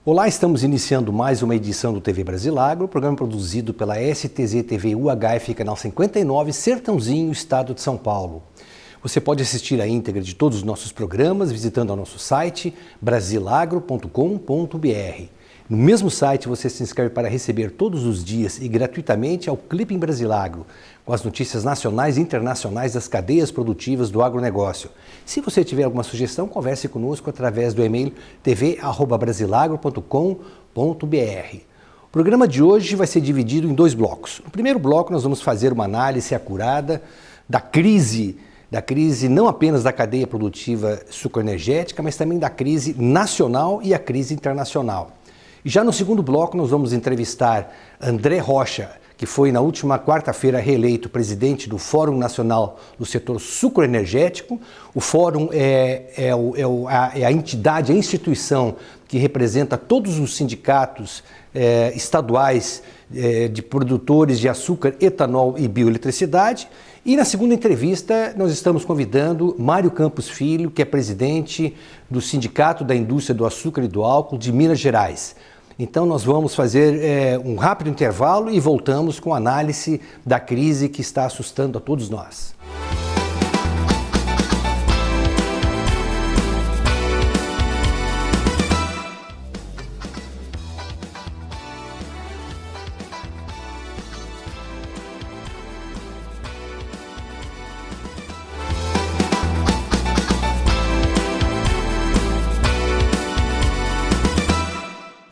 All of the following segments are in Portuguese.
Olá, estamos iniciando mais uma edição do TV Brasilagro, programa produzido pela STZ TV UHF, canal 59, Sertãozinho, Estado de São Paulo. Você pode assistir a íntegra de todos os nossos programas visitando o nosso site brasilagro.com.br. No mesmo site você se inscreve para receber todos os dias e gratuitamente ao Clipe em Brasilagro, com as notícias nacionais e internacionais das cadeias produtivas do agronegócio. Se você tiver alguma sugestão, converse conosco através do e-mail tv@brasilagro.com.br. O programa de hoje vai ser dividido em dois blocos. No primeiro bloco nós vamos fazer uma análise acurada da crise não apenas da cadeia produtiva sucroenergética, mas também da crise nacional e a crise internacional. E já no segundo bloco nós vamos entrevistar André Rocha, que foi na última quarta-feira reeleito presidente do Fórum Nacional do Setor Sucroenergético. O Fórum é a entidade, a instituição que representa todos os sindicatos estaduais de produtores de açúcar, etanol e bioeletricidade. E na segunda entrevista nós estamos convidando Mário Campos Filho, que é presidente do Sindicato da Indústria do Açúcar e do Álcool de Minas Gerais. Então nós vamos fazer um rápido intervalo e voltamos com a análise da crise que está assustando a todos nós.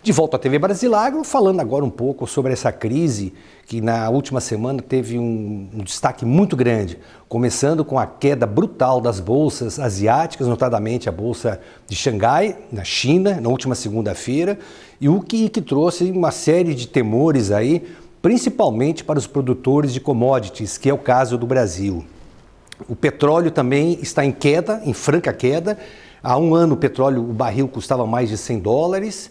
De volta à TV Brasilagro, falando agora um pouco sobre essa crise que na última semana teve um destaque muito grande, começando com a queda brutal das bolsas asiáticas, notadamente a bolsa de Xangai, na China, na última segunda-feira, e o que trouxe uma série de temores aí, principalmente para os produtores de commodities, que é o caso do Brasil. O petróleo também está em queda, em franca queda. Há um ano o barril custava mais de $100,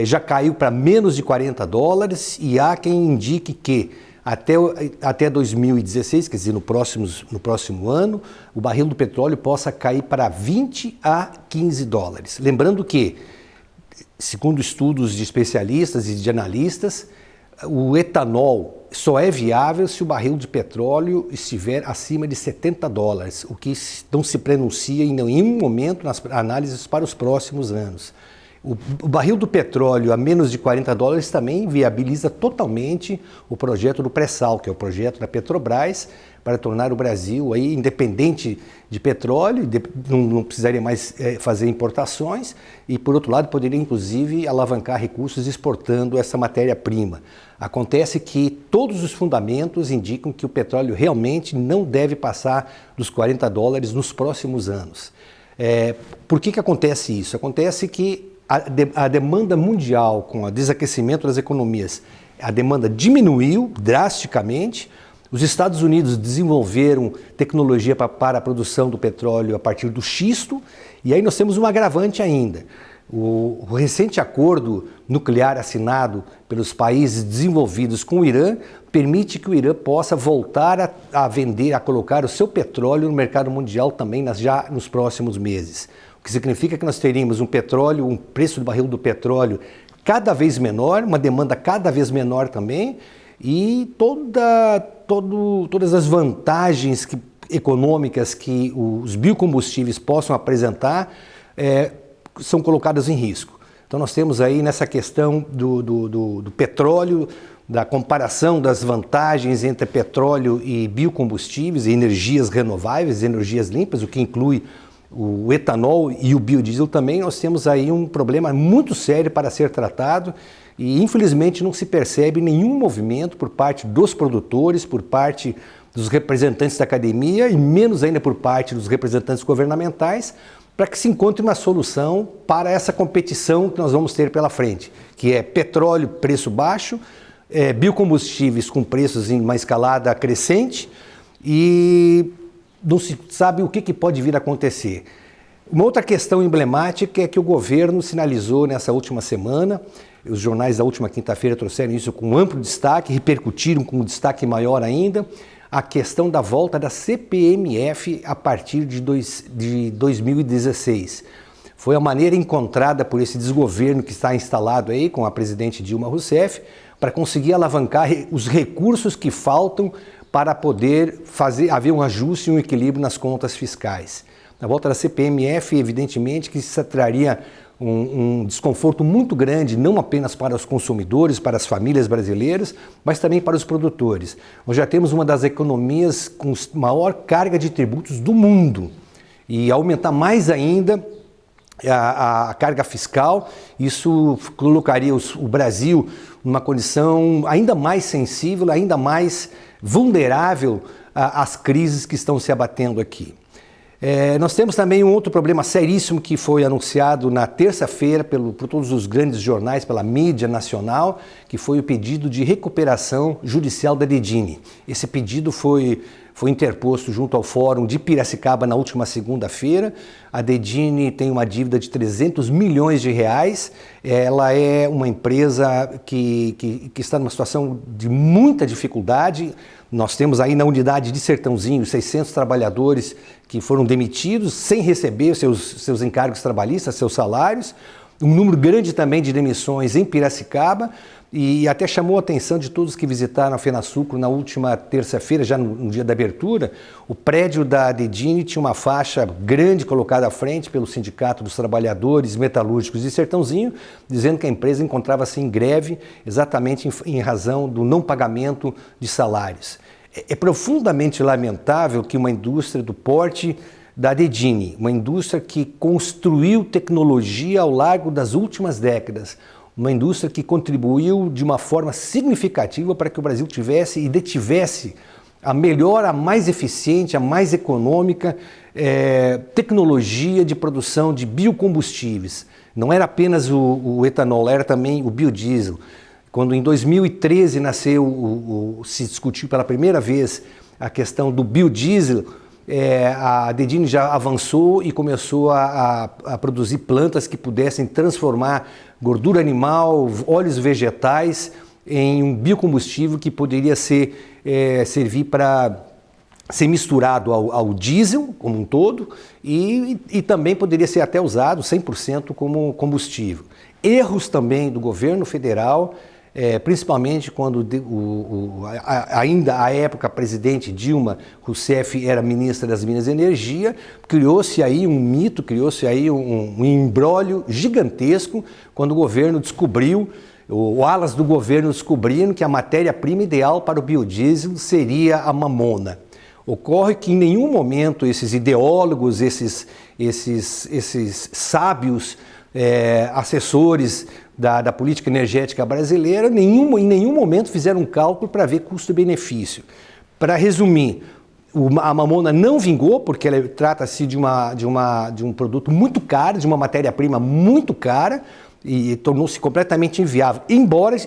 já caiu para menos de $40 e há quem indique que até 2016, quer dizer, no próximo ano, o barril do petróleo possa cair para $20 a $15. Lembrando que, segundo estudos de especialistas e de analistas, o etanol só é viável se o barril de petróleo estiver acima de $70, o que não se prenuncia em nenhum momento nas análises para os próximos anos. O barril do petróleo a menos de $40 também viabiliza totalmente o projeto do pré-sal, que é o projeto da Petrobras, para tornar o Brasil aí independente de petróleo, não precisaria mais fazer importações e, por outro lado, poderia inclusive alavancar recursos exportando essa matéria-prima. Acontece que todos os fundamentos indicam que o petróleo realmente não deve passar dos $40 nos próximos anos. Por que acontece isso? Acontece que a demanda mundial, com o desaquecimento das economias, a demanda diminuiu drasticamente. Os Estados Unidos desenvolveram tecnologia para a produção do petróleo a partir do xisto, e aí nós temos um agravante ainda. O recente acordo nuclear assinado pelos países desenvolvidos com o Irã permite que o Irã possa voltar a vender, a colocar o seu petróleo no mercado mundial também já nos próximos meses. O que significa que nós teríamos um preço do barril do petróleo cada vez menor, uma demanda cada vez menor também, e todas as vantagens econômicas que os biocombustíveis possam apresentar são colocadas em risco. Então nós temos aí nessa questão do petróleo, da comparação das vantagens entre petróleo e biocombustíveis, e energias renováveis, energias limpas, o que inclui o etanol e o biodiesel também. Nós temos aí um problema muito sério para ser tratado e infelizmente não se percebe nenhum movimento por parte dos produtores, por parte dos representantes da academia e menos ainda por parte dos representantes governamentais, para que se encontre uma solução para essa competição que nós vamos ter pela frente, que é petróleo, preço baixo, biocombustíveis com preços em uma escalada crescente e não se sabe o que pode vir a acontecer. Uma outra questão emblemática é que o governo sinalizou nessa última semana, os jornais da última quinta-feira trouxeram isso com amplo destaque, repercutiram com um destaque maior ainda, a questão da volta da CPMF a partir de 2016. Foi a maneira encontrada por esse desgoverno que está instalado aí com a presidente Dilma Rousseff para conseguir alavancar os recursos que faltam para poder haver um ajuste e um equilíbrio nas contas fiscais. Na volta da CPMF, evidentemente que isso traria um desconforto muito grande, não apenas para os consumidores, para as famílias brasileiras, mas também para os produtores. Nós já temos uma das economias com maior carga de tributos do mundo e aumentar mais ainda a carga fiscal, isso colocaria o Brasil numa condição ainda mais sensível, ainda mais vulnerável às crises que estão se abatendo aqui. Nós temos também um outro problema seríssimo que foi anunciado na terça-feira por todos os grandes jornais, pela mídia nacional, que foi o pedido de recuperação judicial da Dedini. Esse pedido foi interposto junto ao Fórum de Piracicaba na última segunda-feira. A Dedini tem uma dívida de 300 milhões de reais. Ela é uma empresa que está numa situação de muita dificuldade. Nós temos aí na unidade de Sertãozinho 600 trabalhadores que foram demitidos sem receber seus encargos trabalhistas, seus salários. Um número grande também de demissões em Piracicaba. E até chamou a atenção de todos que visitaram a FenaSucro na última terça-feira, já no dia da abertura. O prédio da Dedini tinha uma faixa grande colocada à frente pelo Sindicato dos Trabalhadores Metalúrgicos de Sertãozinho, dizendo que a empresa encontrava-se em greve exatamente em razão do não pagamento de salários. É profundamente lamentável que uma indústria do porte da Dedini, uma indústria que construiu tecnologia ao largo das últimas décadas, uma indústria que contribuiu de uma forma significativa para que o Brasil tivesse e detivesse a melhor, a mais eficiente, a mais econômica tecnologia de produção de biocombustíveis. Não era apenas o etanol, era também o biodiesel. Quando em 2013 se discutiu pela primeira vez a questão do biodiesel, a Dedini já avançou e começou a produzir plantas que pudessem transformar gordura animal, óleos vegetais em um biocombustível que poderia servir para ser misturado ao diesel como um todo e também poderia ser até usado 100% como combustível. Erros também do governo federal, principalmente quando ainda à época a presidente Dilma Rousseff era ministra das Minas e Energia, criou-se aí um mito, criou-se aí um imbróglio gigantesco quando o governo descobriu, o alas do governo descobriram que a matéria-prima ideal para o biodiesel seria a mamona. Ocorre que em nenhum momento esses ideólogos, esses sábios assessores da política energética brasileira, em nenhum momento fizeram um cálculo para ver custo-benefício. Para resumir, a mamona não vingou, porque trata-se de um produto muito caro, de uma matéria-prima muito cara, e tornou-se completamente inviável, embora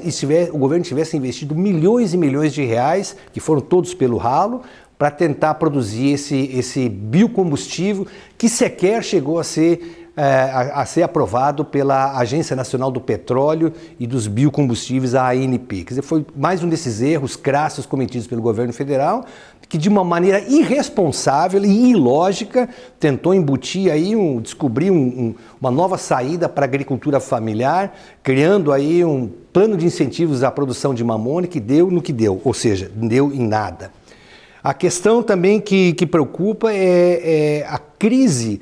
o governo tivesse investido milhões e milhões de reais, que foram todos pelo ralo, para tentar produzir esse biocombustível que sequer chegou a ser aprovado pela Agência Nacional do Petróleo e dos Biocombustíveis, a ANP. Quer dizer, foi mais um desses erros crassos cometidos pelo governo federal, que de uma maneira irresponsável e ilógica tentou embutir aí, descobrir uma nova saída para a agricultura familiar, criando aí um plano de incentivos à produção de mamona que deu no que deu, ou seja, deu em nada. A questão também que preocupa é a crise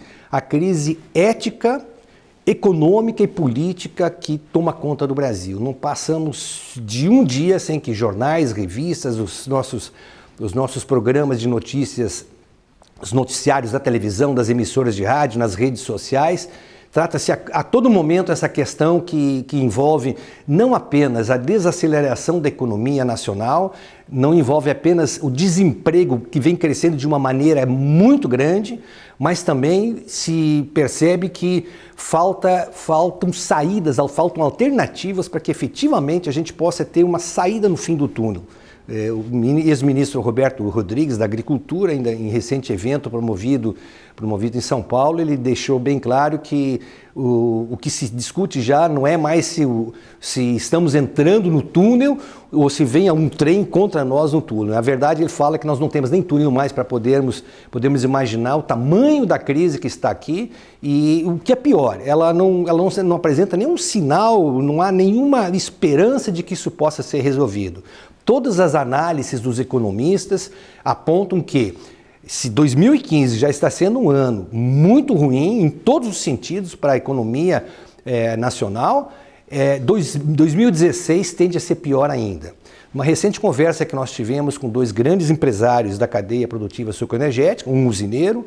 ética, econômica e política que toma conta do Brasil. Não passamos de um dia sem que jornais, revistas, os nossos programas de notícias, os noticiários da televisão, das emissoras de rádio, nas redes sociais, trata-se a todo momento essa questão que envolve não apenas a desaceleração da economia nacional, não envolve apenas o desemprego que vem crescendo de uma maneira muito grande, mas também se percebe que faltam saídas, faltam alternativas para que efetivamente a gente possa ter uma saída no fim do túnel. O ex-ministro Roberto Rodrigues, da Agricultura, ainda em recente evento promovido em São Paulo, ele deixou bem claro que o que se discute já não é mais se estamos entrando no túnel ou se vem um trem contra nós no túnel. Na verdade, ele fala que nós não temos nem túnel mais para podermos imaginar o tamanho da crise que está aqui e o que é pior, ela não apresenta nenhum sinal, não há nenhuma esperança de que isso possa ser resolvido. Todas as análises dos economistas apontam que se 2015 já está sendo um ano muito ruim em todos os sentidos para a economia nacional, 2016 tende a ser pior ainda. Uma recente conversa que nós tivemos com dois grandes empresários da cadeia produtiva sucroenergética, um usineiro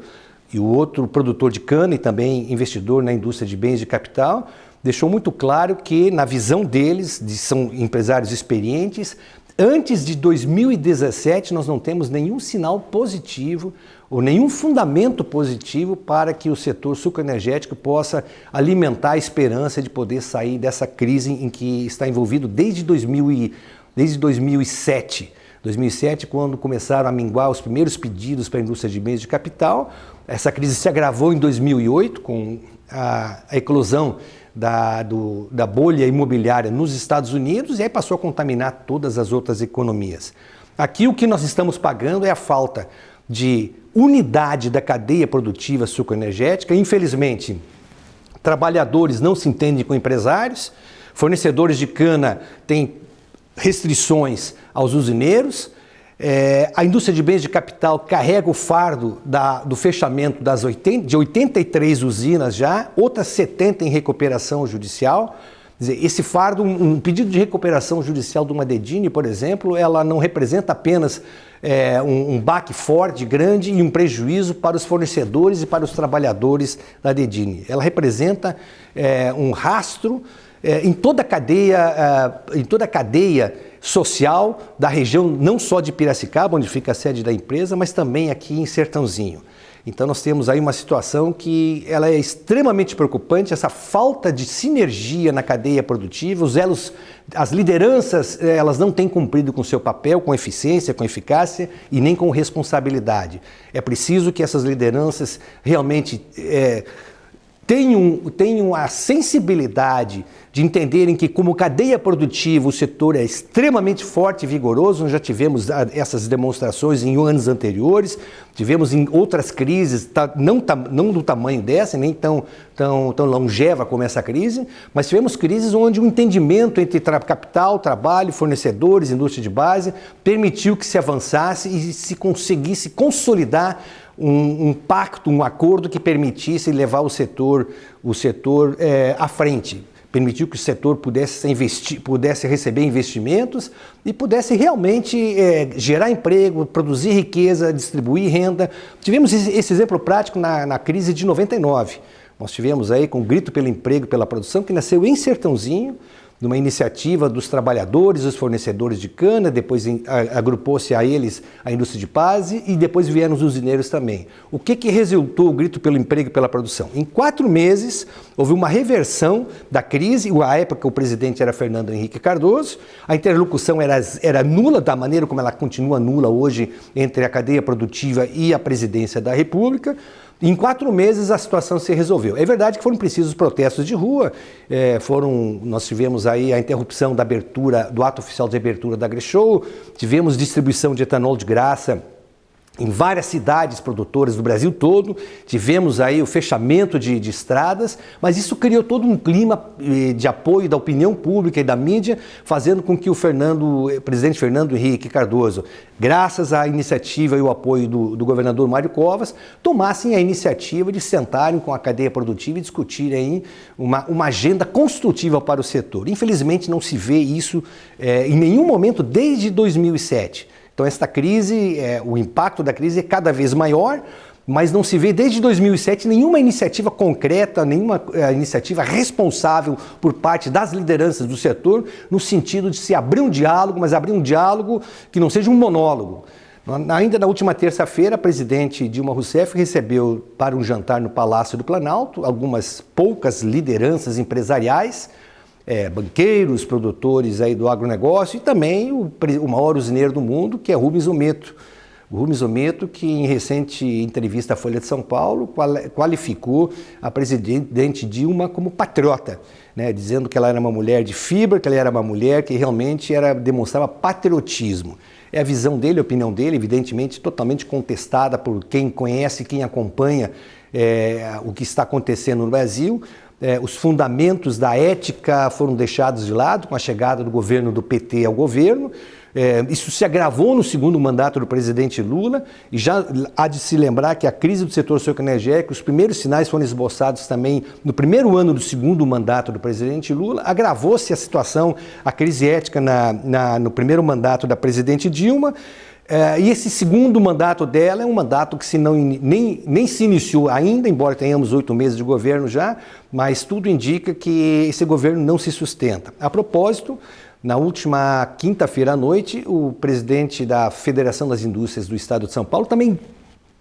e o outro produtor de cana e também investidor na indústria de bens de capital, deixou muito claro que, na visão deles, são empresários experientes, antes de 2017, nós não temos nenhum sinal positivo ou nenhum fundamento positivo para que o setor sucroenergético possa alimentar a esperança de poder sair dessa crise em que está envolvido desde 2007. 2007, quando começaram a minguar os primeiros pedidos para a indústria de bens de capital. Essa crise se agravou em 2008 com a eclosão da bolha imobiliária nos Estados Unidos e aí passou a contaminar todas as outras economias. Aqui o que nós estamos pagando é a falta de unidade da cadeia produtiva sucroenergética. Infelizmente, trabalhadores não se entendem com empresários, fornecedores de cana têm restrições aos usineiros, a indústria de bens de capital carrega o fardo do fechamento de 83 usinas já, outras 70 em recuperação judicial. Quer dizer, esse fardo, um pedido de recuperação judicial de uma Dedini, por exemplo, ela não representa apenas um baque forte, grande e um prejuízo para os fornecedores e para os trabalhadores da Dedini. Ela representa um rastro em toda a cadeia social da região, não só de Piracicaba, onde fica a sede da empresa, mas também aqui em Sertãozinho. Então nós temos aí uma situação que ela é extremamente preocupante, essa falta de sinergia na cadeia produtiva, as lideranças, elas não têm cumprido com o seu papel, com eficiência, com eficácia e nem com responsabilidade. É preciso que essas lideranças realmente tenham a sensibilidade de entenderem que, como cadeia produtiva, o setor é extremamente forte e vigoroso. Nós já tivemos essas demonstrações em anos anteriores, tivemos em outras crises, não do tamanho dessa, nem tão longeva como essa crise, mas tivemos crises onde o entendimento entre capital, trabalho, fornecedores, indústria de base, permitiu que se avançasse e se conseguisse consolidar um pacto, um acordo que permitisse levar o setor à frente. Permitiu que o setor pudesse receber investimentos e pudesse realmente gerar emprego, produzir riqueza, distribuir renda. Tivemos esse exemplo prático na crise de 99. Nós tivemos aí com o Grito pelo Emprego e pela Produção, que nasceu em Sertãozinho, numa iniciativa dos trabalhadores, dos fornecedores de cana, depois agrupou-se a eles a indústria de base e depois vieram os usineiros também. O que resultou o Grito pelo Emprego e pela Produção? Em 4 meses, houve uma reversão da crise, à época o presidente era Fernando Henrique Cardoso, a interlocução era nula, da maneira como ela continua nula hoje entre a cadeia produtiva e a presidência da República. Em 4 meses a situação se resolveu. É verdade que foram precisos protestos de rua, nós tivemos aí a interrupção do ato oficial de abertura da AgriShow, tivemos distribuição de etanol de graça em várias cidades produtoras do Brasil todo, tivemos aí o fechamento de estradas, mas isso criou todo um clima de apoio da opinião pública e da mídia, fazendo com que o presidente Fernando Henrique Cardoso, graças à iniciativa e o apoio do governador Mário Covas, tomassem a iniciativa de sentarem com a cadeia produtiva e discutirem uma agenda construtiva para o setor. Infelizmente não se vê isso em nenhum momento desde 2007. Então esta crise, o impacto da crise é cada vez maior, mas não se vê desde 2007 nenhuma iniciativa concreta, nenhuma iniciativa responsável por parte das lideranças do setor, no sentido de se abrir um diálogo, mas abrir um diálogo que não seja um monólogo. Ainda na última terça-feira, a presidente Dilma Rousseff recebeu para um jantar no Palácio do Planalto algumas poucas lideranças empresariais, banqueiros, produtores aí do agronegócio e também o maior usineiro do mundo, que é Rubens Ometo. O Rubens Ometo, que em recente entrevista à Folha de São Paulo, qualificou a presidente Dilma como patriota, né, dizendo que ela era uma mulher de fibra, que ela era uma mulher que realmente demonstrava patriotismo. É a visão dele, a opinião dele, evidentemente totalmente contestada por quem conhece, quem acompanha o que está acontecendo no Brasil. Os fundamentos da ética foram deixados de lado com a chegada do governo do PT ao governo. Isso se agravou no segundo mandato do presidente Lula e já há de se lembrar que a crise do setor sucroenergético, os primeiros sinais foram esboçados também no primeiro ano do segundo mandato do presidente Lula. Agravou-se a situação, a crise ética no primeiro mandato da presidente Dilma. E esse segundo mandato dela é um mandato que nem se iniciou ainda, embora tenhamos 8 meses de governo já, mas tudo indica que esse governo não se sustenta. A propósito, na última quinta-feira à noite, o presidente da Federação das Indústrias do Estado de São Paulo,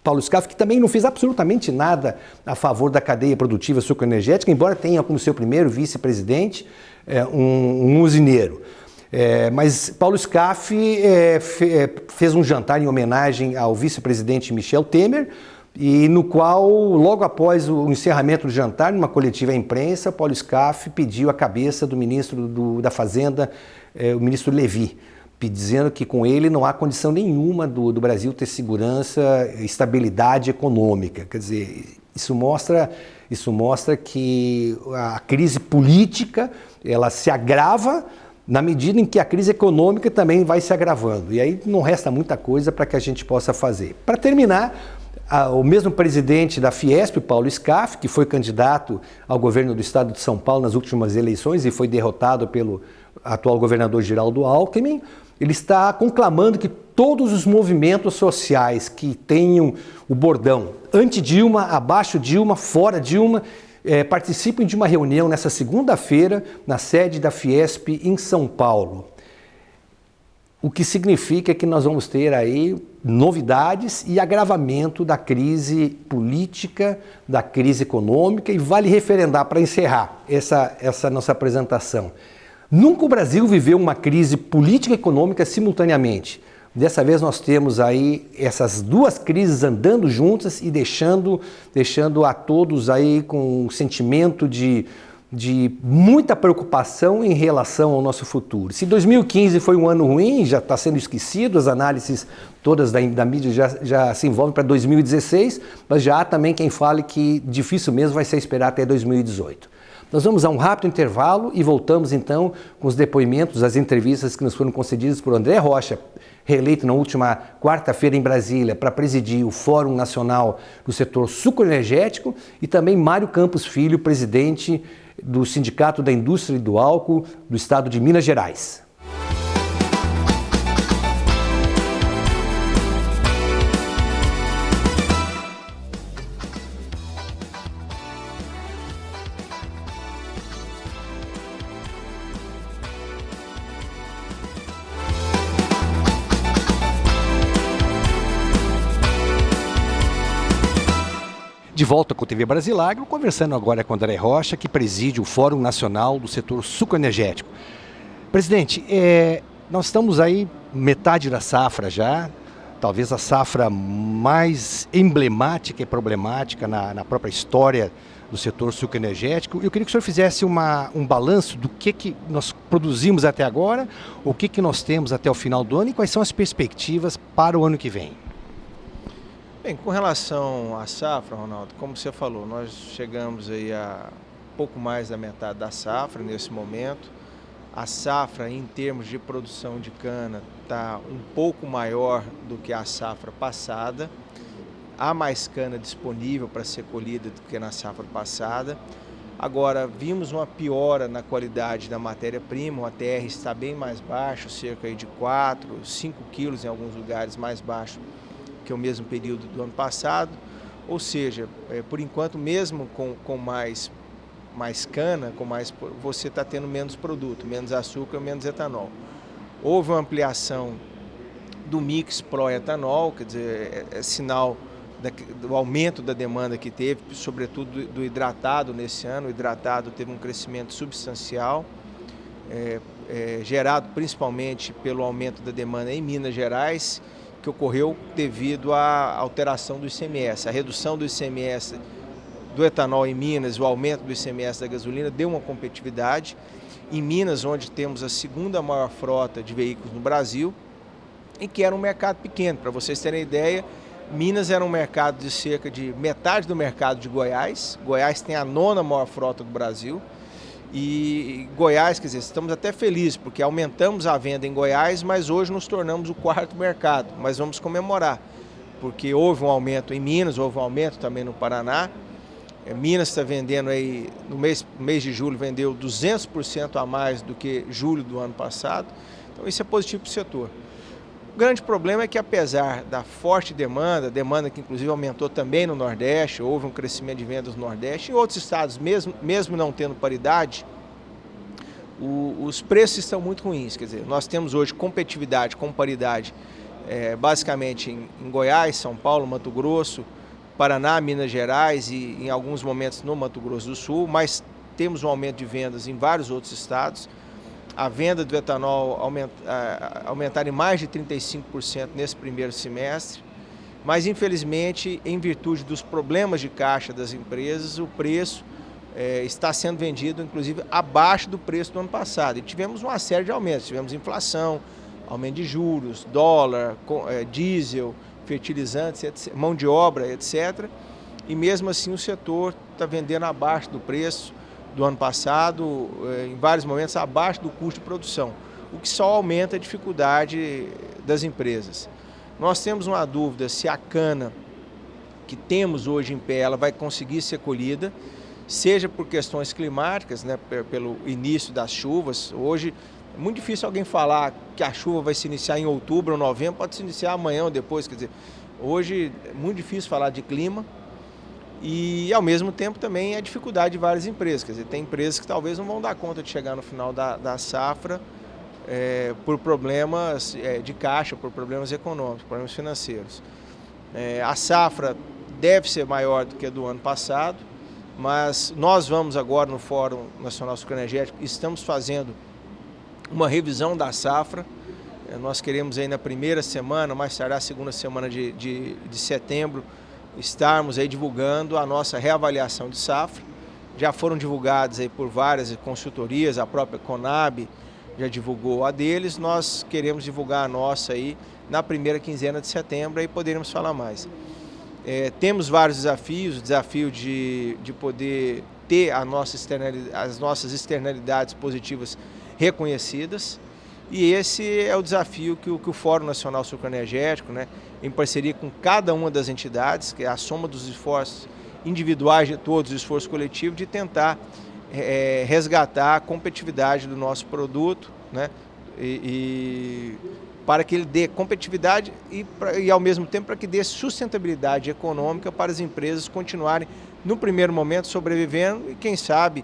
Paulo Scaff, que também não fez absolutamente nada a favor da cadeia produtiva sucroenergética, embora tenha como seu primeiro vice-presidente um usineiro. Mas Paulo Scaff fez um jantar em homenagem ao vice-presidente Michel Temer, e no qual, logo após o encerramento do jantar, numa coletiva à imprensa, Paulo Scaff pediu a cabeça do ministro da Fazenda, o ministro Levi, dizendo que com ele não há condição nenhuma do Brasil ter segurança, estabilidade econômica. Quer dizer, isso mostra que a crise política ela se agrava na medida em que a crise econômica também vai se agravando. E aí não resta muita coisa para que a gente possa fazer. Para terminar, o mesmo presidente da Fiesp, Paulo Scaff, que foi candidato ao governo do estado de São Paulo nas últimas eleições e foi derrotado pelo atual governador Geraldo Alckmin, ele está conclamando que todos os movimentos sociais que tenham o bordão anti-Dilma, abaixo Dilma, fora Dilma, participem de uma reunião nessa segunda-feira na sede da Fiesp em São Paulo. O que significa que nós vamos ter aí novidades e agravamento da crise política, da crise econômica, e vale referendar, para encerrar essa nossa apresentação. Nunca o Brasil viveu uma crise política e econômica simultaneamente. Dessa vez nós temos aí essas duas crises andando juntas e deixando a todos aí com um sentimento de muita preocupação em relação ao nosso futuro. Se 2015 foi um ano ruim, já está sendo esquecido, as análises todas da mídia já se envolvem para 2016, mas já há também quem fale que difícil mesmo vai ser esperar até 2018. Nós vamos a um rápido intervalo e voltamos então com os depoimentos, as entrevistas que nos foram concedidas por André Rocha, reeleito na última quarta-feira em Brasília para presidir o Fórum Nacional do Setor Sucroenergético, e também Mário Campos Filho, presidente do Sindicato da Indústria e do Álcool do Estado de Minas Gerais. De volta com o TV Brasilagro, conversando agora com André Rocha, que preside o Fórum Nacional do Setor Sucroenergético. Presidente, nós estamos aí metade da safra já, talvez a safra mais emblemática e problemática na própria história do setor sucroenergético. Eu queria que o senhor fizesse um balanço do que nós produzimos até agora, o que nós temos até o final do ano e quais são as perspectivas para o ano que vem. Bem, com relação à safra, Ronaldo, como você falou, nós chegamos aí a pouco mais da metade da safra nesse momento. A safra, em termos de produção de cana, está um pouco maior do que a safra passada. Há mais cana disponível para ser colhida do que na safra passada. Agora, vimos uma piora na qualidade da matéria-prima, o ATR está bem mais baixo, cerca de 4, 5 quilos em alguns lugares mais baixo que o mesmo período do ano passado, ou seja, por enquanto mesmo com mais cana, você está tendo menos produto, menos açúcar, menos etanol. Houve uma ampliação do mix pró-etanol, quer dizer, é sinal do aumento da demanda que teve, sobretudo do hidratado nesse ano. O hidratado teve um crescimento substancial. gerado principalmente pelo aumento da demanda em Minas Gerais, que ocorreu devido à alteração do ICMS. A redução do ICMS do etanol em Minas, o aumento do ICMS da gasolina deu uma competitividade. Em Minas, onde temos a segunda maior frota de veículos no Brasil, e que era um mercado pequeno. Para vocês terem ideia, Minas era um mercado de cerca de metade do mercado de Goiás. Goiás tem a 9ª maior frota do Brasil. E Goiás, quer dizer, estamos até felizes porque aumentamos a venda em Goiás, mas hoje nos tornamos o 4º mercado. Mas vamos comemorar, porque houve um aumento em Minas, houve um aumento também no Paraná. Minas está vendendo aí, no mês de julho, vendeu 200% a mais do que julho do ano passado. Então isso é positivo para o setor. O grande problema é que, apesar da forte demanda que inclusive aumentou também no Nordeste, houve um crescimento de vendas no Nordeste, em outros estados, mesmo não tendo paridade, os preços estão muito ruins. Quer dizer, nós temos hoje competitividade com paridade basicamente em Goiás, São Paulo, Mato Grosso, Paraná, Minas Gerais e em alguns momentos no Mato Grosso do Sul, mas temos um aumento de vendas em vários outros estados. A venda do etanol aumentar em mais de 35% nesse primeiro semestre, mas infelizmente, em virtude dos problemas de caixa das empresas, o preço está sendo vendido inclusive abaixo do preço do ano passado. E tivemos uma série de aumentos, tivemos inflação, aumento de juros, dólar, diesel, fertilizantes, etc., mão de obra, etc. E mesmo assim o setor está vendendo abaixo do preço do ano passado, em vários momentos abaixo do custo de produção, o que só aumenta a dificuldade das empresas. Nós temos uma dúvida se a cana que temos hoje em pé ela vai conseguir ser colhida, seja por questões climáticas, né, pelo início das chuvas. Hoje é muito difícil alguém falar que a chuva vai se iniciar em outubro ou novembro, pode se iniciar amanhã ou depois, quer dizer, hoje é muito difícil falar de clima. E, ao mesmo tempo, também a dificuldade de várias empresas. Quer dizer, tem empresas que talvez não vão dar conta de chegar no final da safra por problemas de caixa, por problemas econômicos, problemas financeiros. A safra deve ser maior do que a do ano passado, mas nós vamos agora no Fórum Nacional Sucroenergético, estamos fazendo uma revisão da safra. Nós queremos aí na primeira semana, mais tarde a segunda semana de setembro, estarmos aí divulgando a nossa reavaliação de safra. Já foram divulgadas aí por várias consultorias, a própria Conab já divulgou a deles, nós queremos divulgar a nossa aí na primeira quinzena de setembro, aí poderemos falar mais. Temos vários desafios, o desafio de poder ter as nossas externalidades positivas reconhecidas. E esse é o desafio que o Fórum Nacional Sucroenergético, né, em parceria com cada uma das entidades, que é a soma dos esforços individuais de todos, o esforço coletivo, de tentar resgatar a competitividade do nosso produto, né, para que ele dê competitividade e ao mesmo tempo para que dê sustentabilidade econômica para as empresas continuarem, no primeiro momento, sobrevivendo e, quem sabe,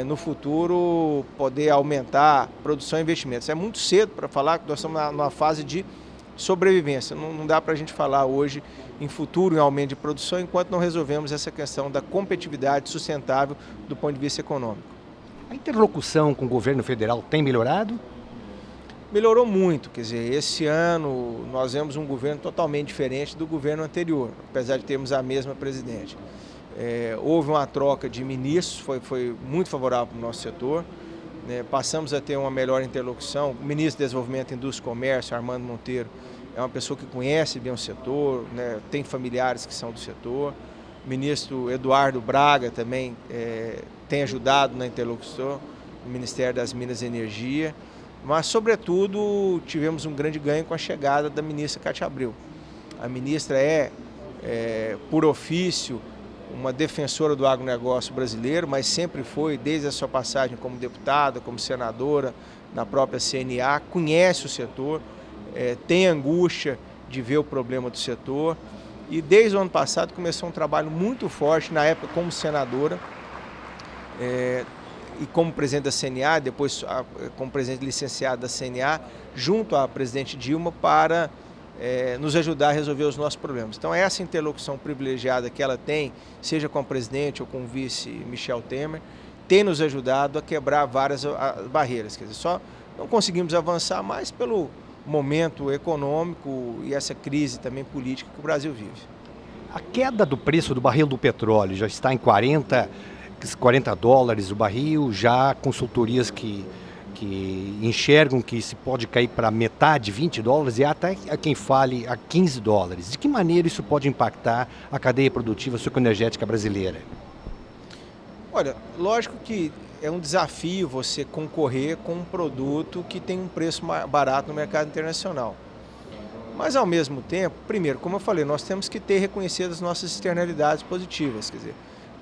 no futuro poder aumentar produção e investimentos. É muito cedo para falar que nós estamos numa fase de sobrevivência. Não dá para a gente falar hoje em futuro em aumento de produção enquanto não resolvemos essa questão da competitividade sustentável do ponto de vista econômico. A interlocução com o governo federal tem melhorado? Melhorou muito, quer dizer, esse ano nós vemos um governo totalmente diferente do governo anterior, apesar de termos a mesma presidente. Houve uma troca de ministros, foi muito favorável para o nosso setor. Passamos a ter uma melhor interlocução. O ministro de Desenvolvimento, Indústria e Comércio, Armando Monteiro, é uma pessoa que conhece bem o setor, né, tem familiares que são do setor. O ministro Eduardo Braga também tem ajudado na interlocução, no Ministério das Minas e Energia. Mas, sobretudo, tivemos um grande ganho com a chegada da ministra Cátia Abreu. A ministra por ofício, uma defensora do agronegócio brasileiro, mas sempre foi, desde a sua passagem como deputada, como senadora, na própria CNA, conhece o setor, tem angústia de ver o problema do setor e desde o ano passado começou um trabalho muito forte, na época como senadora e como presidente da CNA, depois como presidente licenciado da CNA, junto à presidente Dilma, para nos ajudar a resolver os nossos problemas. Então essa interlocução privilegiada que ela tem, seja com a presidente ou com o vice Michel Temer, tem nos ajudado a quebrar várias barreiras. Quer dizer, só não conseguimos avançar mais pelo momento econômico e essa crise também política que o Brasil vive. A queda do preço do barril do petróleo já está em 40 dólares o barril, já há consultorias que enxergam que se pode cair para metade, 20 dólares, e até quem fale a 15 dólares. De que maneira isso pode impactar a cadeia produtiva sucroenergética brasileira? Olha, lógico que é um desafio você concorrer com um produto que tem um preço mais barato no mercado internacional. Mas, ao mesmo tempo, primeiro, como eu falei, nós temos que ter reconhecido as nossas externalidades positivas. Quer dizer,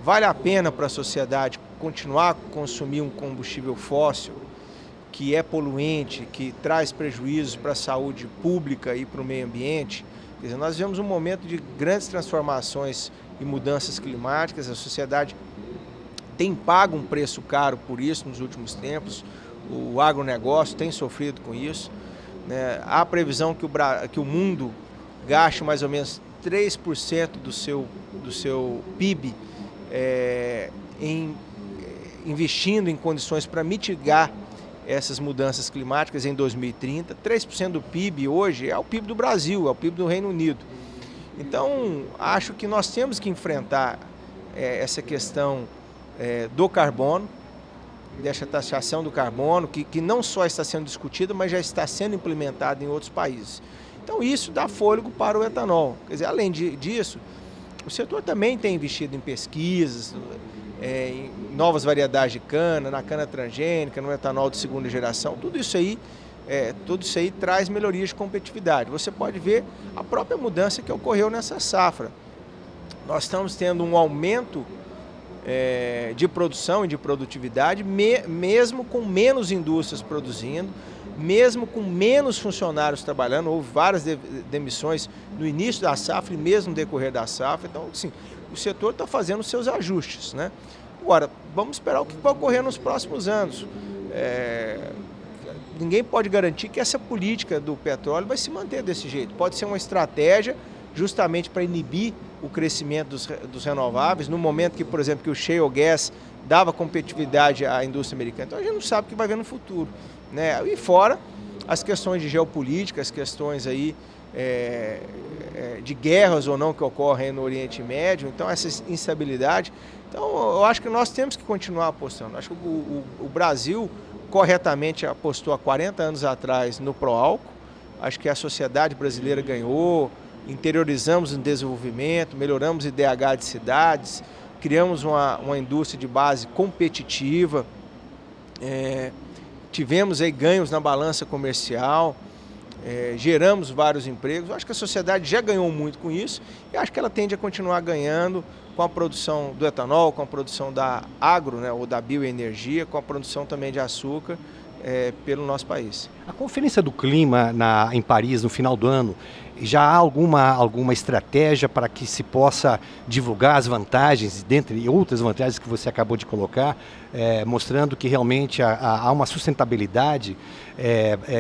vale a pena para a sociedade continuar a consumir um combustível fóssil que é poluente, que traz prejuízos para a saúde pública e para o meio ambiente? Quer dizer, nós vivemos um momento de grandes transformações e mudanças climáticas, a sociedade tem pago um preço caro por isso nos últimos tempos, o agronegócio tem sofrido com isso, né? Há a previsão que o mundo gaste mais ou menos 3% do seu PIB investindo em condições para mitigar essas mudanças climáticas em 2030. 3% do PIB hoje é o PIB do Brasil, é o PIB do Reino Unido. Então, acho que nós temos que enfrentar essa questão do carbono, dessa taxação do carbono, que não só está sendo discutida, mas já está sendo implementada em outros países. Então, isso dá fôlego para o etanol. Quer dizer, além disso, o setor também tem investido em pesquisas, em novas variedades de cana, na cana transgênica, no etanol de segunda geração. Tudo isso aí traz melhorias de competitividade. Você pode ver a própria mudança que ocorreu nessa safra. Nós estamos tendo um aumento de produção e de produtividade, mesmo com menos indústrias produzindo, mesmo com menos funcionários trabalhando. Houve várias demissões no início da safra e mesmo no decorrer da safra. Então, assim, o setor está fazendo os seus ajustes, né? Agora, vamos esperar o que vai ocorrer nos próximos anos. Ninguém pode garantir que essa política do petróleo vai se manter desse jeito. Pode ser uma estratégia justamente para inibir o crescimento dos renováveis, no momento que, por exemplo, que o shale gas dava competitividade à indústria americana. Então a gente não sabe o que vai ver no futuro, né? E fora as questões de geopolítica, as questões aí de guerras ou não que ocorrem no Oriente Médio, então essa instabilidade. Então eu acho que nós temos que continuar apostando. Acho que o Brasil corretamente apostou há 40 anos atrás no pró-álcool. Acho que a sociedade brasileira ganhou, interiorizamos o desenvolvimento, melhoramos o IDH de cidades, criamos uma indústria de base competitiva, tivemos aí ganhos na balança comercial, geramos vários empregos. Eu acho que a sociedade já ganhou muito com isso e acho que ela tende a continuar ganhando com a produção do etanol, com a produção da agro, né, ou da bioenergia, com a produção também de açúcar pelo nosso país. A Conferência do Clima em Paris no final do ano, já há alguma estratégia para que se possa divulgar as vantagens, dentre outras vantagens que você acabou de colocar, mostrando que realmente há uma sustentabilidade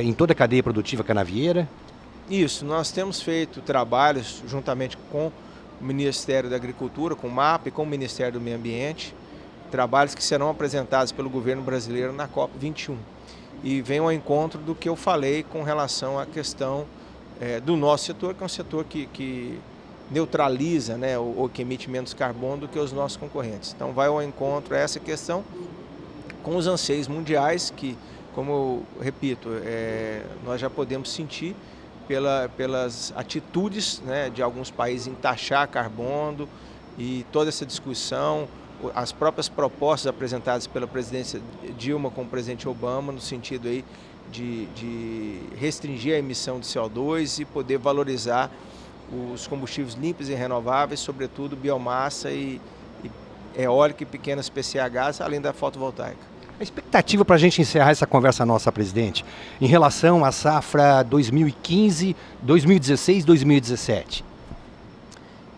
em toda a cadeia produtiva canavieira? Isso, nós temos feito trabalhos juntamente com o Ministério da Agricultura, com o MAPA e com o Ministério do Meio Ambiente, trabalhos que serão apresentados pelo governo brasileiro na COP21. E vem ao encontro do que eu falei com relação à questão do nosso setor, que é um setor que neutraliza, né, ou que emite menos carbono do que os nossos concorrentes. Então vai ao encontro a essa questão com os anseios mundiais que, como eu repito, nós já podemos sentir pelas atitudes, né, de alguns países em taxar carbono e toda essa discussão, as próprias propostas apresentadas pela presidência Dilma com o presidente Obama no sentido aí de restringir a emissão de CO2 e poder valorizar os combustíveis limpos e renováveis, sobretudo biomassa e eólica e pequenas PCHs, além da fotovoltaica. A expectativa para a gente encerrar essa conversa nossa, presidente, em relação à safra 2015, 2016, 2017?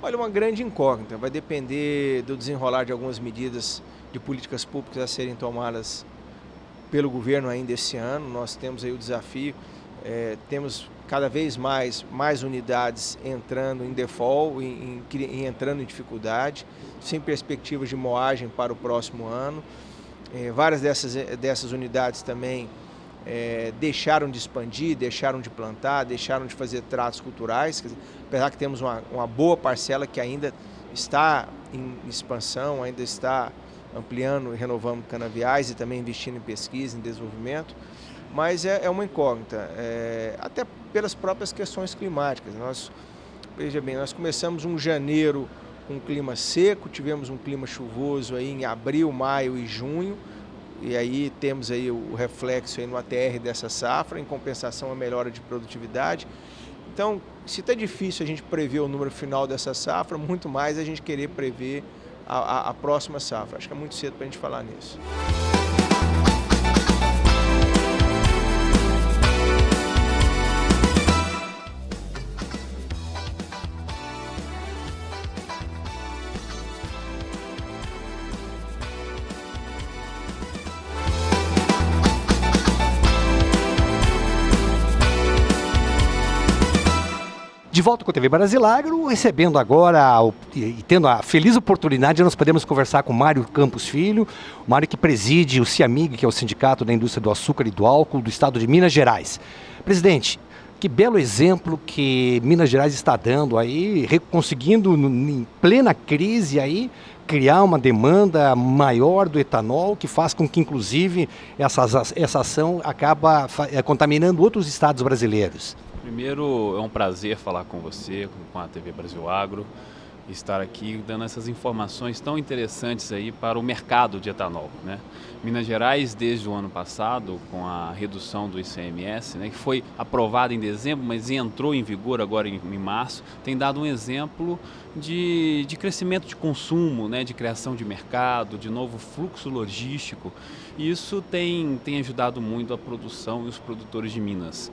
Olha, uma grande incógnita, vai depender do desenrolar de algumas medidas de políticas públicas a serem tomadas pelo governo ainda esse ano. Nós temos aí o desafio, temos cada vez mais unidades entrando em default, entrando em dificuldade, sem perspectivas de moagem para o próximo ano. Várias dessas unidades também deixaram de expandir, deixaram de plantar, deixaram de fazer tratos culturais, quer dizer, apesar que temos uma boa parcela que ainda está em expansão, ainda está ampliando e renovando canaviais e também investindo em pesquisa, em desenvolvimento, mas é uma incógnita, até pelas próprias questões climáticas. Veja bem, nós começamos um janeiro com um clima seco, tivemos um clima chuvoso aí em abril, maio e junho, e aí temos aí o reflexo aí no ATR dessa safra, em compensação a melhora de produtividade. Então, se está difícil a gente prever o número final dessa safra, muito mais a gente querer prever a próxima safra. Acho que é muito cedo para a gente falar nisso. De volta com a TV Brasilagro, recebendo agora e tendo a feliz oportunidade de nós podermos conversar com Mário Campos Filho, o Mário que preside o CIAMIG, que é o Sindicato da Indústria do Açúcar e do Álcool do Estado de Minas Gerais. Presidente, que belo exemplo que Minas Gerais está dando aí, conseguindo em plena crise aí, criar uma demanda maior do etanol, que faz com que, inclusive, essa ação acaba contaminando outros estados brasileiros. Primeiro, é um prazer falar com você, com a TV Brasil Agro, estar aqui dando essas informações tão interessantes aí para o mercado de etanol, né? Minas Gerais, desde o ano passado, com a redução do ICMS, né, que foi aprovada em dezembro, mas entrou em vigor agora em março, tem dado um exemplo de crescimento de consumo, né, de criação de mercado, de novo fluxo logístico, e isso tem ajudado muito a produção e os produtores de Minas.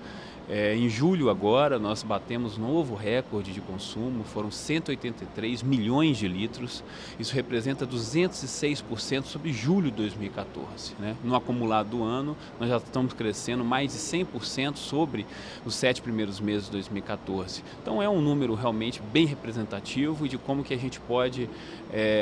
Em julho agora nós batemos novo recorde de consumo, foram 183 milhões de litros, isso representa 206% sobre julho de 2014. Né? No acumulado do ano nós já estamos crescendo mais de 100% sobre os 7 primeiros meses de 2014. Então é um número realmente bem representativo de como que a gente pode,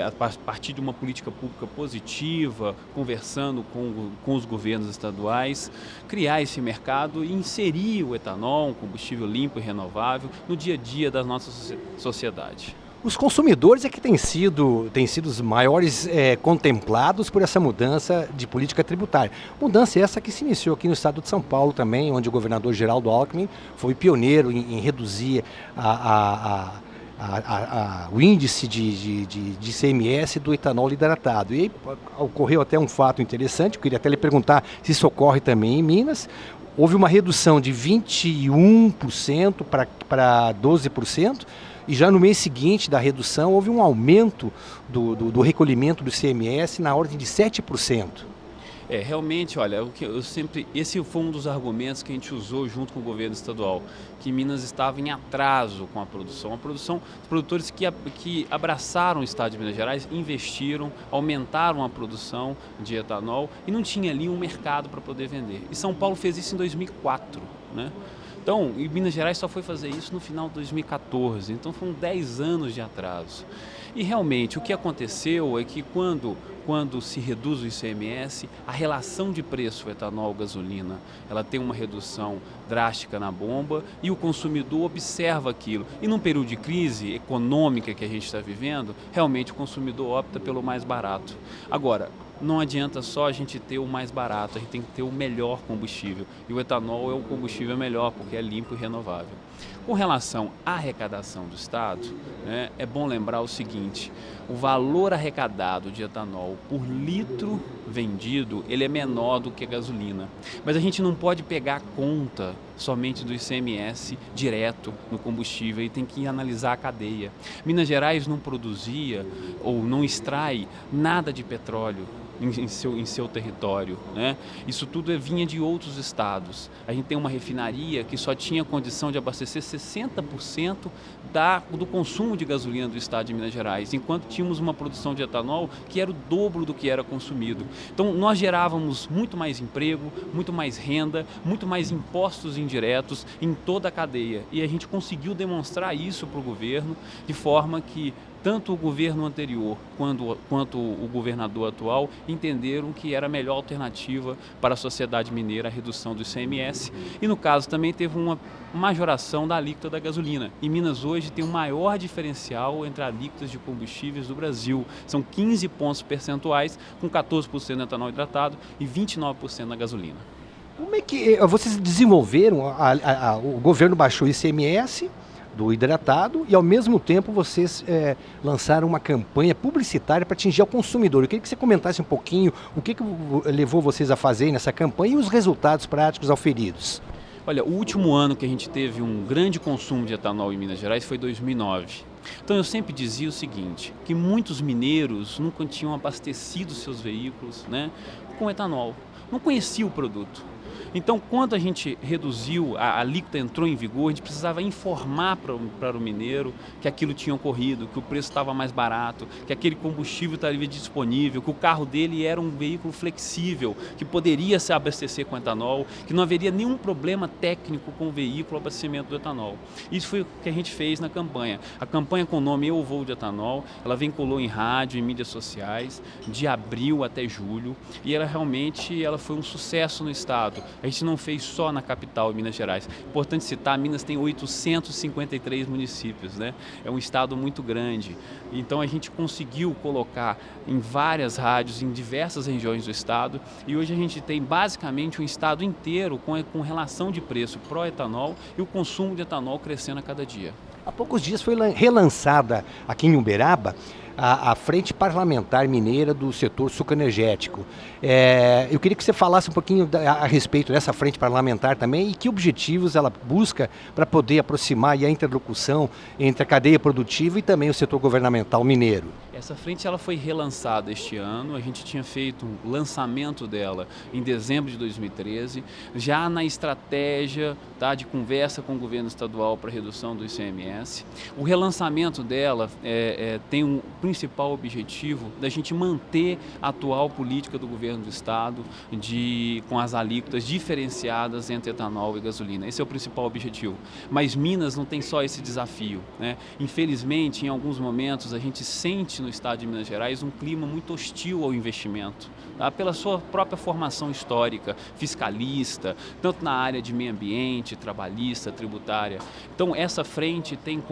a partir de uma política pública positiva, conversando com os governos estaduais, criar esse mercado e inserir o etanol, um combustível limpo e renovável, no dia a dia da nossa sociedade. Os consumidores é que têm sido os maiores contemplados por essa mudança de política tributária. Mudança essa que se iniciou aqui no estado de São Paulo também, onde o governador Geraldo Alckmin foi pioneiro em reduzir o índice de ICMS do etanol hidratado. E ocorreu até um fato interessante, eu queria até lhe perguntar se isso ocorre também em Minas. Houve uma redução de 21% para 12%, e já no mês seguinte da redução houve um aumento do recolhimento do ICMS na ordem de 7%. Realmente, olha, esse foi um dos argumentos que a gente usou junto com o governo estadual, que Minas estava em atraso com a produção. Os produtores que abraçaram o estado de Minas Gerais, investiram, aumentaram a produção de etanol e não tinha ali um mercado para poder vender. E São Paulo fez isso em 2004, né? Então, e Minas Gerais só foi fazer isso no final de 2014, então foram 10 anos de atraso. E realmente o que aconteceu é que quando se reduz o ICMS, a relação de preço etanol-gasolina, ela tem uma redução drástica na bomba e o consumidor observa aquilo. E num período de crise econômica que a gente está vivendo, realmente o consumidor opta pelo mais barato. Agora, não adianta só a gente ter o mais barato, a gente tem que ter o melhor combustível. E o etanol é o combustível melhor, porque é limpo e renovável. Com relação à arrecadação do Estado, né, é bom lembrar o seguinte: o valor arrecadado de etanol por litro vendido, ele é menor do que a gasolina. Mas a gente não pode pegar a conta somente do ICMS direto no combustível e tem que analisar a cadeia. Minas Gerais não produzia ou não extrai nada de petróleo em seu território, né? Isso tudo vinha de outros estados. A gente tem uma refinaria que só tinha condição de abastecer 60% do consumo de gasolina do estado de Minas Gerais, enquanto tínhamos uma produção de etanol que era o dobro do que era consumido. Então nós gerávamos muito mais emprego, muito mais renda, muito mais impostos indiretos em toda a cadeia. E a gente conseguiu demonstrar isso para o governo, de forma que tanto o governo anterior quanto o governador atual entenderam que era a melhor alternativa para a sociedade mineira a redução do ICMS. E no caso também teve uma majoração da alíquota da gasolina. E Minas hoje tem o maior diferencial entre alíquotas de combustíveis do Brasil. São 15 pontos percentuais, com 14% no etanol hidratado e 29% na gasolina. Como é que vocês desenvolveram, o governo baixou o ICMS do hidratado e ao mesmo tempo vocês lançaram uma campanha publicitária para atingir o consumidor. Eu queria que você comentasse um pouquinho o que levou vocês a fazer nessa campanha e os resultados práticos auferidos. Olha, o último ano que a gente teve um grande consumo de etanol em Minas Gerais foi 2009. Então eu sempre dizia o seguinte, que muitos mineiros nunca tinham abastecido seus veículos, né, com etanol, não conheciam o produto. Então, quando a gente reduziu, a alíquota entrou em vigor, a gente precisava informar para o mineiro que aquilo tinha ocorrido, que o preço estava mais barato, que aquele combustível estaria disponível, que o carro dele era um veículo flexível, que poderia se abastecer com etanol, que não haveria nenhum problema técnico com o veículo, o abastecimento do etanol. Isso foi o que a gente fez na campanha. A campanha com o nome Eu Vou de Etanol, ela vinculou em rádio, em mídias sociais, de abril até julho, e ela realmente foi um sucesso no estado. A gente não fez só na capital, Minas Gerais. Importante citar, Minas tem 853 municípios, né? É um estado muito grande. Então a gente conseguiu colocar em várias rádios, em diversas regiões do estado, e hoje a gente tem basicamente um estado inteiro com relação de preço pró-etanol e o consumo de etanol crescendo a cada dia. Há poucos dias foi relançada aqui em Uberaba a Frente Parlamentar Mineira do setor sucroenergético. Eu queria que você falasse um pouquinho a respeito dessa frente parlamentar também e que objetivos ela busca para poder aproximar a interlocução entre a cadeia produtiva e também o setor governamental mineiro. Essa frente ela foi relançada este ano, a gente tinha feito um lançamento dela em dezembro de 2013, já na estratégia de conversa com o governo estadual para redução do ICMS. O relançamento dela tem um principal objetivo da gente manter a atual política do governo do estado com as alíquotas diferenciadas entre etanol e gasolina. Esse é o principal objetivo. Mas Minas não tem só esse desafio, né? Infelizmente, em alguns momentos, a gente sente no estado de Minas Gerais um clima muito hostil ao investimento, pela sua própria formação histórica, fiscalista, tanto na área de meio ambiente, trabalhista, tributária. Então essa frente tem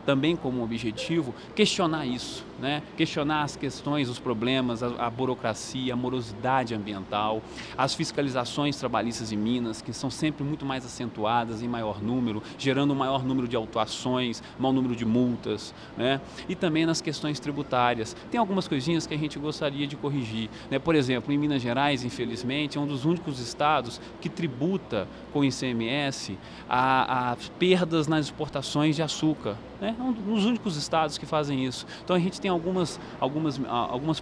também como objetivo questionar isso, né? Questionar as questões, os problemas, a burocracia, a morosidade ambiental, as fiscalizações trabalhistas em Minas, que são sempre muito mais acentuadas em maior número, gerando um maior número de autuações, maior número de multas, né? E também nas questões tributárias. Tem algumas coisinhas que a gente gostaria de corrigir, né? Por exemplo, em Minas Gerais, infelizmente, é um dos únicos estados que tributa com ICMS as perdas nas exportações de açúcar. É um dos únicos estados que fazem isso. Então a gente tem algumas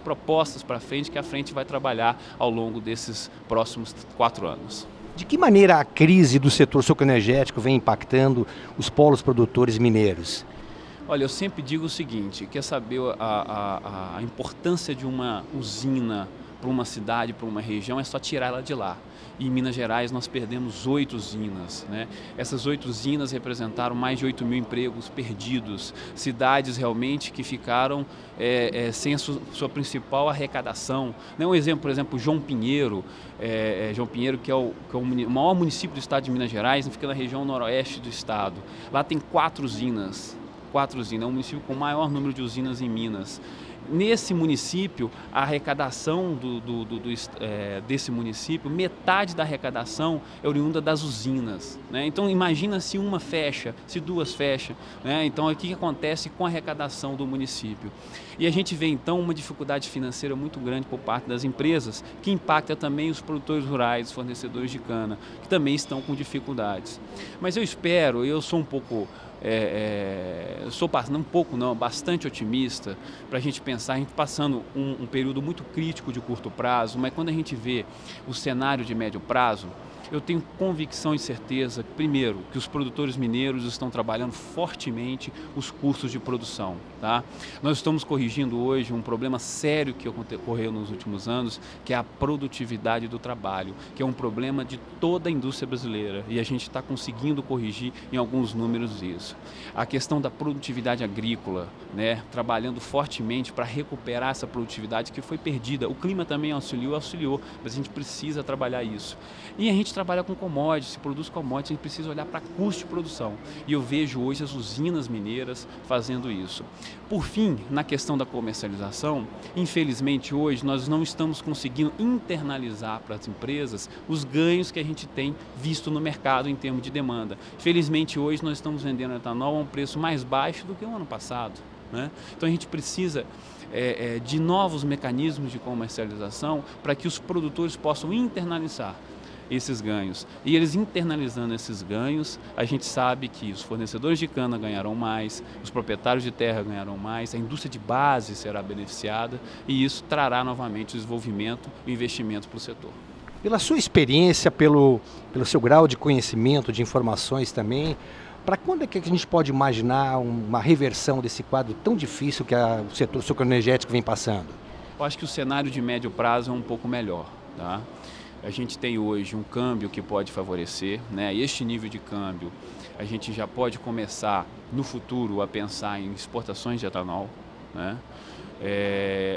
propostas para frente que a frente vai trabalhar ao longo desses próximos 4 anos. De que maneira a crise do setor sucroenergético vem impactando os polos produtores mineiros? Olha, eu sempre digo o seguinte, quer saber a importância de uma usina para uma cidade, para uma região, é só tirar ela de lá. E em Minas Gerais nós perdemos 8 usinas, né? Essas 8 usinas representaram mais de 8 mil empregos perdidos, cidades realmente que ficaram sem a sua principal arrecadação. Um exemplo, por exemplo, João Pinheiro, que é o maior município do estado de Minas Gerais, fica na região noroeste do estado. Lá tem 4 usinas, é um município com o maior número de usinas em Minas. Nesse município, a arrecadação desse município, metade da arrecadação é oriunda das usinas, né? Então imagina se uma fecha, se 2 fecham, né? Então o que acontece com a arrecadação do município? E a gente vê então uma dificuldade financeira muito grande por parte das empresas, que impacta também os produtores rurais, os fornecedores de cana, que também estão com dificuldades. Mas eu sou um pouco... bastante otimista para a gente pensar, a gente passando um período muito crítico de curto prazo, mas quando a gente vê o cenário de médio prazo, Eu tenho convicção e certeza, primeiro, que os produtores mineiros estão trabalhando fortemente os custos de produção. Tá? Nós estamos corrigindo hoje um problema sério que ocorreu nos últimos anos, que é a produtividade do trabalho, que é um problema de toda a indústria brasileira, e a gente está conseguindo corrigir em alguns números isso. A questão da produtividade agrícola, né, trabalhando fortemente para recuperar essa produtividade que foi perdida. O clima também auxiliou, mas a gente precisa trabalhar isso. E a gente trabalha com commodities, se produz commodities, a gente precisa olhar para custo de produção. E eu vejo hoje as usinas mineiras fazendo isso. Por fim, na questão da comercialização, infelizmente hoje nós não estamos conseguindo internalizar para as empresas os ganhos que a gente tem visto no mercado em termos de demanda. Felizmente hoje nós estamos vendendo etanol a um preço mais baixo do que o ano passado, né? Então a gente precisa de novos mecanismos de comercialização para que os produtores possam internalizar esses ganhos. E eles internalizando esses ganhos, a gente sabe que os fornecedores de cana ganharão mais, os proprietários de terra ganharão mais, a indústria de base será beneficiada e isso trará novamente o desenvolvimento e o investimento para o setor. Pela sua experiência, pelo seu grau de conhecimento, de informações também, para quando é que a gente pode imaginar uma reversão desse quadro tão difícil que o setor sucroenergético vem passando? Eu acho que o cenário de médio prazo é um pouco melhor, tá? A gente tem hoje um câmbio que pode favorecer, né? E este nível de câmbio, a gente já pode começar no futuro a pensar em exportações de etanol, né?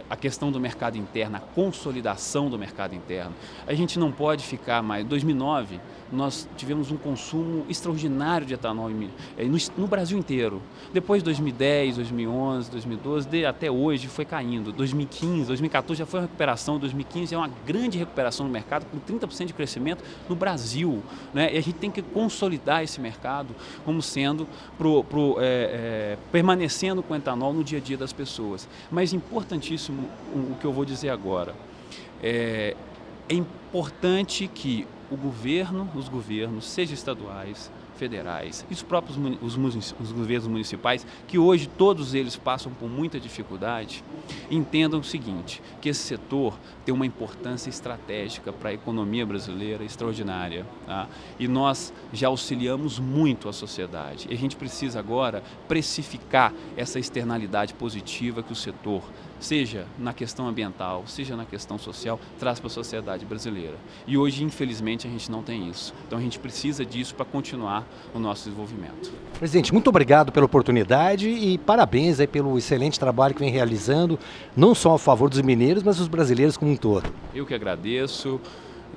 A questão do mercado interno, a consolidação do mercado interno. A gente não pode ficar mais... Em 2009, nós tivemos um consumo extraordinário de etanol no Brasil inteiro. Depois de 2010, 2011, 2012, até hoje foi caindo. 2015, 2014 já foi uma recuperação, 2015 é uma grande recuperação no mercado, com 30% de crescimento no Brasil, né? E a gente tem que consolidar esse mercado como sendo, permanecendo com o etanol no dia a dia das pessoas. Mas importantíssimo o que eu vou dizer agora. É importante que os governos, seja estaduais, federais e os próprios os governos municipais, que hoje todos eles passam por muita dificuldade, entendam o seguinte, que esse setor tem uma importância estratégica para a economia brasileira extraordinária, tá? E nós já auxiliamos muito a sociedade. E a gente precisa agora precificar essa externalidade positiva que o setor, seja na questão ambiental, seja na questão social, traz para a sociedade brasileira. E hoje, infelizmente, a gente não tem isso. Então a gente precisa disso para continuar o nosso desenvolvimento. Presidente, muito obrigado pela oportunidade e parabéns aí pelo excelente trabalho que vem realizando, não só a favor dos mineiros, mas dos brasileiros como um todo. Eu que agradeço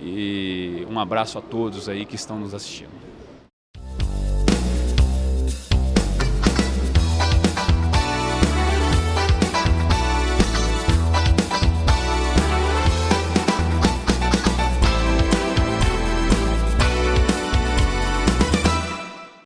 e um abraço a todos aí que estão nos assistindo.